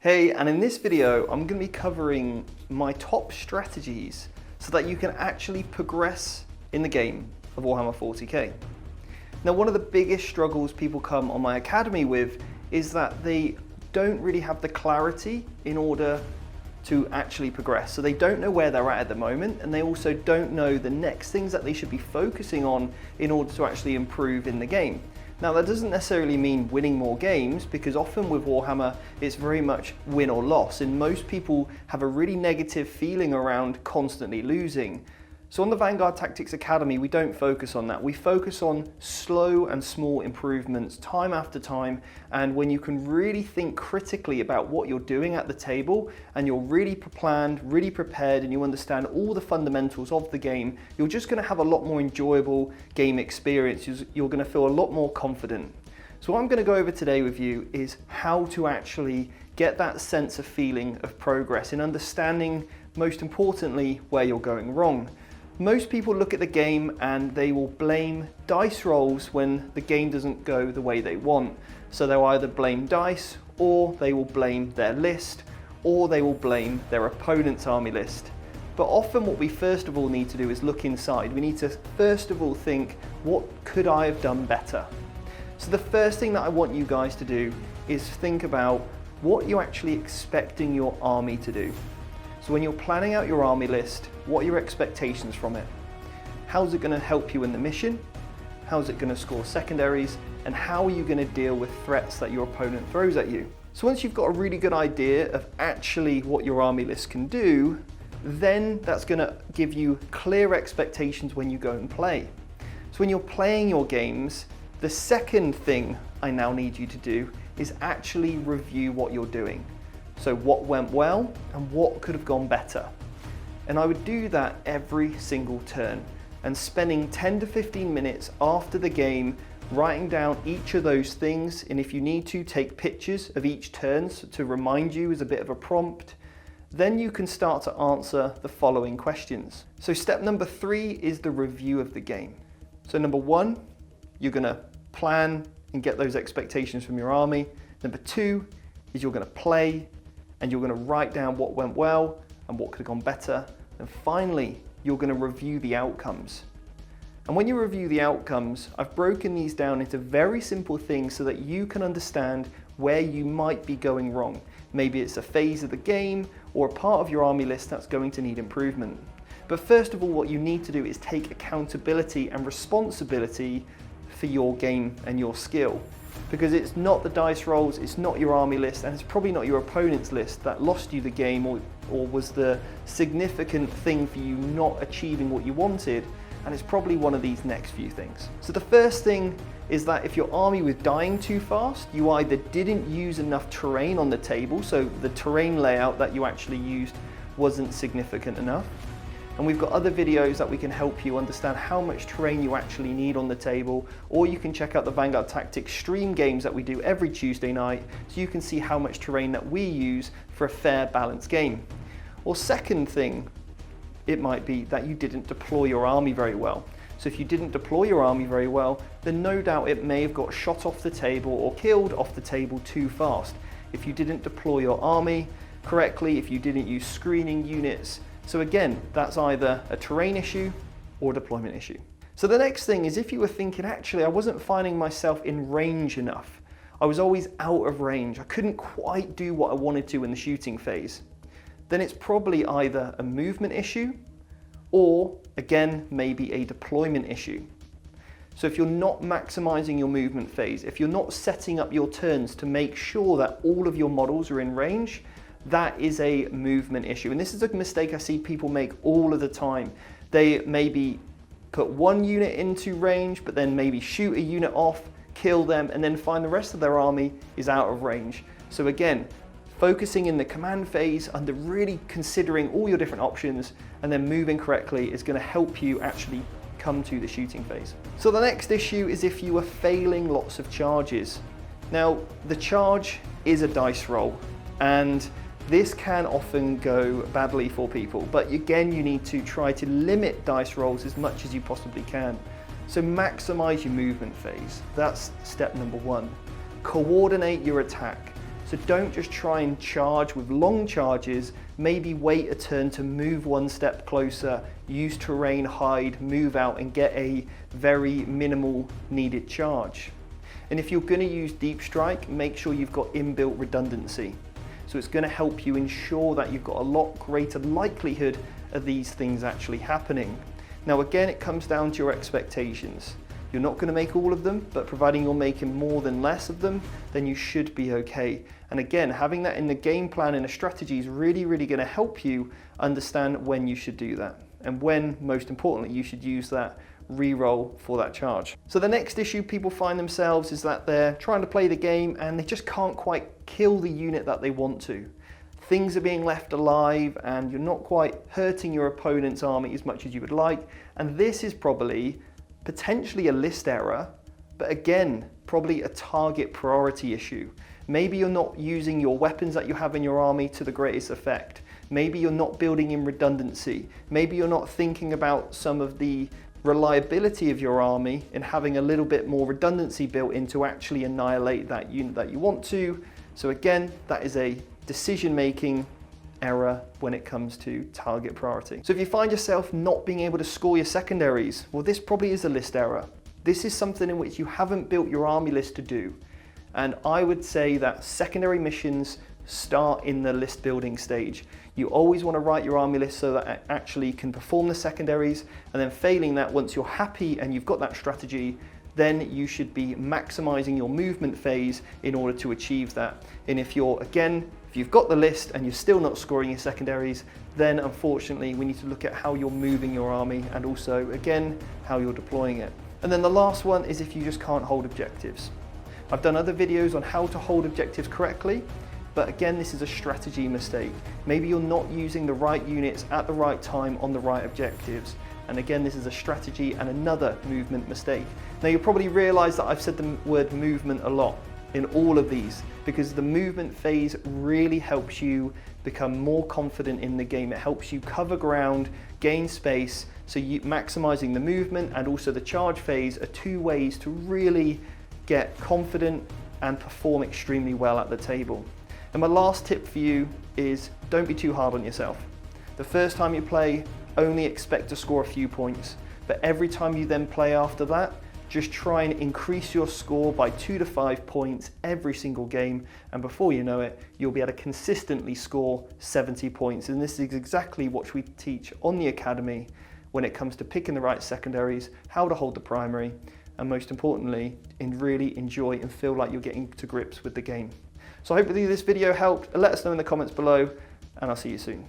Hey, and in this video, I'm going to be covering my top strategies so that you can actually progress in the game of Warhammer 40k. Now, one of the biggest struggles people come on my academy with is that they don't really have the clarity in order to actually progress. So they don't know where they're at the moment, and they also don't know the next things that they should be focusing on in order to actually improve in the game. Now, that doesn't necessarily mean winning more games, because often with Warhammer, it's very much win or loss, and most people have a really negative feeling around constantly losing. So on the Vanguard Tactics Academy, we don't focus on that. We focus on slow and small improvements time after time, and when you can really think critically about what you're doing at the table, and you're really planned, really prepared, and you understand all the fundamentals of the game, you're just going to have a lot more enjoyable game experience. You're going to feel a lot more confident. So what I'm going to go over today with you is how to actually get that sense of feeling of progress in understanding, most importantly, where you're going wrong. Most people look at the game and they will blame dice rolls when the game doesn't go the way they want. So they'll either blame dice, or they will blame their list, or they will blame their opponent's army list. But often what we first of all need to do is look inside. We need to first of all think, what could I have done better? So the first thing that I want you guys to do is think about what you're actually expecting your army to do. So when you're planning out your army list, what are your expectations from it? How's it going to help you in the mission? How's it going to score secondaries? And how are you going to deal with threats that your opponent throws at you? So once you've got a really good idea of actually what your army list can do, then that's going to give you clear expectations when you go and play. So when you're playing your games, the second thing I now need you to do is actually review what you're doing. So what went well and what could have gone better. And I would do that every single turn, and spending 10 to 15 minutes after the game writing down each of those things, and if you need to, take pictures of each turn to remind you as a bit of a prompt. Then you can start to answer the following questions. So step number 3 is the review of the game. So number 1, you're going to plan and get those expectations from your army. Number 2 is you're going to play, and you're going to write down what went well and what could have gone better. And finally, you're going to review the outcomes. And when you review the outcomes, I've broken these down into very simple things so that you can understand where you might be going wrong. Maybe it's a phase of the game or a part of your army list that's going to need improvement. But first of all, what you need to do is take accountability and responsibility for your game and your skill. Because it's not the dice rolls, it's not your army list, and it's probably not your opponent's list that lost you the game or was the significant thing for you not achieving what you wanted, and it's probably one of these next few things. So the first thing is that if your army was dying too fast, you either didn't use enough terrain on the table, so the terrain layout that you actually used wasn't significant enough. And we've got other videos that we can help you understand how much terrain you actually need on the table, or you can check out the Vanguard Tactics stream games that we do every Tuesday night, so you can see how much terrain that we use for a fair, balanced game. Or second thing, it might be that you didn't deploy your army very well. So if you didn't deploy your army very well, then no doubt it may have got shot off the table or killed off the table too fast. If you didn't deploy your army correctly, if you didn't use screening units. So again, that's either a terrain issue or a deployment issue. So the next thing is, if you were thinking, actually, I wasn't finding myself in range enough. I was always out of range. I couldn't quite do what I wanted to in the shooting phase. Then it's probably either a movement issue or, again, maybe a deployment issue. So if you're not maximizing your movement phase, if you're not setting up your turns to make sure that all of your models are in range, that is a movement issue. And this is a mistake I see people make all of the time. They maybe put one unit into range, but then maybe shoot a unit off, kill them, and then find the rest of their army is out of range. So again, focusing in the command phase under really considering all your different options and then moving correctly is going to help you actually come to the shooting phase. So the next issue is if you are failing lots of charges. Now, the charge is a dice roll, and this can often go badly for people, but again, you need to try to limit dice rolls as much as you possibly can. So maximize your movement phase. That's step number 1. Coordinate your attack. So So don't just try and charge with long charges, maybe wait a turn to move one step closer, use terrain, hide, move out and get a very minimal needed charge. And if you're going to use deep strike, make sure you've got inbuilt redundancy. So it's going to help you ensure that you've got a lot greater likelihood of these things actually happening. Now again, it comes down to your expectations. You're not going to make all of them, but providing you're making more than less of them, then you should be okay. And again, having that in the game plan and a strategy is really, really going to help you understand when you should do that. And when, most importantly, you should use that re-roll for that charge. So the next issue people find themselves is that they're trying to play the game and they just can't quite kill the unit that they want to. Things are being left alive and you're not quite hurting your opponent's army as much as you would like. And this is probably potentially a list error, but again, probably a target priority issue. Maybe you're not using your weapons that you have in your army to the greatest effect. Maybe you're not building in redundancy. Maybe you're not thinking about some of the reliability of your army and having a little bit more redundancy built in to actually annihilate that unit that you want to. So again, that is a decision-making error when it comes to target priority. So if you find yourself not being able to score your secondaries, well, this probably is a list error. This is something in which you haven't built your army list to do. And I would say that secondary missions start in the list building stage. You always want to write your army list so that it actually can perform the secondaries, and then failing that, once you're happy and you've got that strategy, then you should be maximizing your movement phase in order to achieve that. And if you've got the list and you're still not scoring your secondaries, then unfortunately we need to look at how you're moving your army and also, again, how you're deploying it. And then the last one is if you just can't hold objectives. I've done other videos on how to hold objectives correctly, but again, this is a strategy mistake. Maybe you're not using the right units at the right time on the right objectives. And again, this is a strategy and another movement mistake. Now you'll probably realize that I've said the word movement a lot in all of these, because the movement phase really helps you become more confident in the game. It helps you cover ground, gain space, so maximizing the movement and also the charge phase are two ways to really get confident and perform extremely well at the table. And my last tip for you is don't be too hard on yourself. The first time you play, only expect to score a few points, but every time you then play after that, just try and increase your score by 2 to 5 points every single game, and before you know it, you'll be able to consistently score 70 points. And this is exactly what we teach on the Academy when it comes to picking the right secondaries, how to hold the primary, and most importantly, really enjoy and feel like you're getting to grips with the game. So hopefully this video helped. Let us know in the comments below, and I'll see you soon.